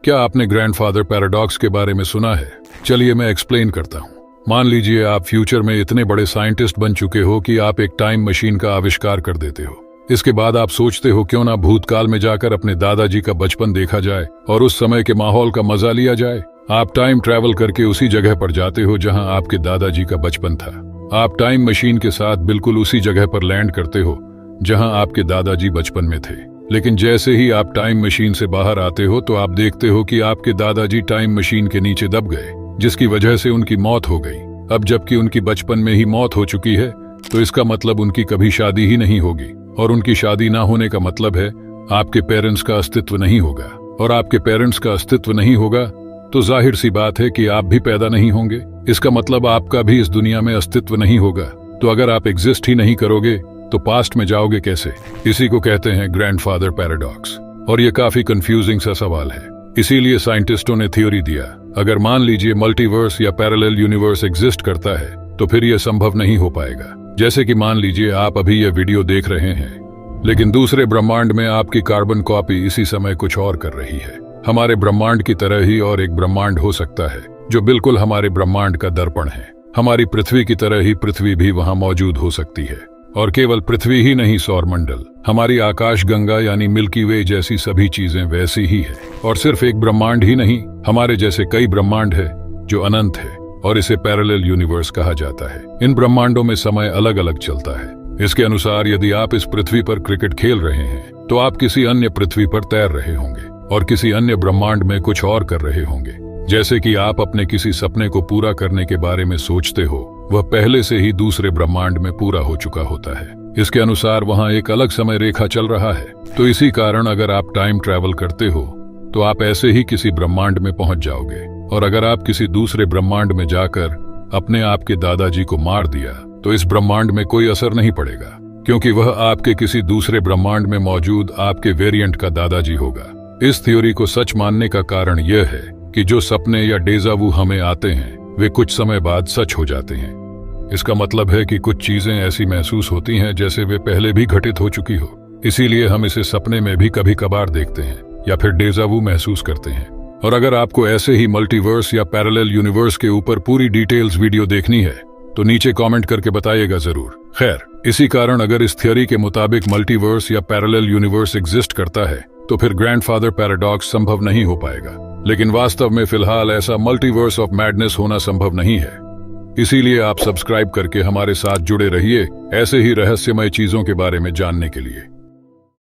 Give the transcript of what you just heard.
क्या आपने grandfather paradox के बारे में सुना है? चलिए मैं एक्सप्लेन करता हूँ। मान लीजिए आप फ्यूचर में इतने बड़े साइंटिस्ट बन चुके हो कि आप एक टाइम मशीन का आविष्कार कर देते हो। इसके बाद आप सोचते हो क्यों ना भूतकाल में जाकर अपने दादाजी का बचपन देखा जाए और उस समय के माहौल का मजा लिया जाए। आप टाइम ट्रैवल करके उसी जगह पर जाते हो जहां आपके दादाजी का बचपन था। आप टाइम मशीन के साथ बिल्कुल उसी जगह पर लैंड करते हो जहां आपके दादाजी बचपन में थे। लेकिन जैसे ही आप टाइम मशीन से बाहर आते हो तो आप देखते हो कि आपके दादाजी टाइम मशीन के नीचे दब गए, जिसकी वजह से उनकी मौत हो गई। अब जबकि उनकी बचपन में ही मौत हो चुकी है तो इसका मतलब उनकी कभी शादी ही नहीं होगी, और उनकी शादी ना होने का मतलब है आपके पेरेंट्स का अस्तित्व नहीं होगा, और आपके पेरेंट्स का अस्तित्व नहीं होगा तो जाहिर सी बात है कि आप भी पैदा नहीं होंगे। इसका मतलब आपका भी इस दुनिया में अस्तित्व नहीं होगा। तो अगर आप एग्जिस्ट ही नहीं करोगे तो पास्ट में जाओगे कैसे? इसी को कहते हैं ग्रैंडफादर पैराडॉक्स, और ये काफी कंफ्यूजिंग सा सवाल है। इसीलिए साइंटिस्टों ने थ्योरी दिया, अगर मान लीजिए मल्टीवर्स या पैरेलल यूनिवर्स एग्जिस्ट करता है तो फिर यह संभव नहीं हो पाएगा। जैसे कि मान लीजिए आप अभी यह वीडियो देख रहे हैं, लेकिन दूसरे ब्रह्मांड में आपकी कार्बन कॉपी इसी समय कुछ और कर रही है। हमारे ब्रह्मांड की तरह ही और एक ब्रह्मांड हो सकता है जो बिल्कुल हमारे ब्रह्मांड का दर्पण है। हमारी पृथ्वी की तरह ही पृथ्वी भी वहां मौजूद हो सकती है, और केवल पृथ्वी ही नहीं, सौरमंडल, हमारी आकाश गंगा यानी मिल्की वे जैसी सभी चीजें वैसी ही है। और सिर्फ एक ब्रह्मांड ही नहीं, हमारे जैसे कई ब्रह्मांड है जो अनंत है, और इसे पैरेलल यूनिवर्स कहा जाता है। इन ब्रह्मांडों में समय अलग अलग चलता है। इसके अनुसार यदि आप इस पृथ्वी पर क्रिकेट खेल रहे हैं तो आप किसी अन्य पृथ्वी पर तैर रहे होंगे और किसी अन्य ब्रह्मांड में कुछ और कर रहे होंगे। जैसे कि आप अपने किसी सपने को पूरा करने के बारे में सोचते हो, वह पहले से ही दूसरे ब्रह्मांड में पूरा हो चुका होता है। इसके अनुसार वहां एक अलग समय रेखा चल रहा है। तो इसी कारण अगर आप टाइम ट्रैवल करते हो तो आप ऐसे ही किसी ब्रह्मांड में पहुंच जाओगे, और अगर आप किसी दूसरे ब्रह्मांड में जाकर अपने आपके दादाजी को मार दिया तो इस ब्रह्मांड में कोई असर नहीं पड़ेगा, क्योंकि वह आपके किसी दूसरे ब्रह्मांड में मौजूद आपके वेरिएंट का दादाजी होगा। इस थ्योरी को सच मानने का कारण यह है कि जो सपने या डेजावू हमें आते हैं वे कुछ समय बाद सच हो जाते हैं। इसका मतलब है कि कुछ चीजें ऐसी महसूस होती हैं जैसे वे पहले भी घटित हो चुकी हो। इसीलिए हम इसे सपने में भी कभी कभार देखते हैं या फिर डेजावू महसूस करते हैं। और अगर आपको ऐसे ही मल्टीवर्स या पैरेलल यूनिवर्स के ऊपर पूरी डिटेल्स वीडियो देखनी है तो नीचे कमेंट करके बताइएगा जरूर। खैर, इसी कारण अगर इस थ्योरी के मुताबिक मल्टीवर्स या पैरेलल यूनिवर्स एग्जिस्ट करता है तो फिर ग्रैंडफादर पैराडॉक्स संभव नहीं हो पाएगा। लेकिन वास्तव में फिलहाल ऐसा मल्टीवर्स ऑफ मैडनेस होना संभव नहीं है। इसीलिए आप सब्सक्राइब करके हमारे साथ जुड़े रहिए ऐसे ही रहस्यमय चीजों के बारे में जानने के लिए।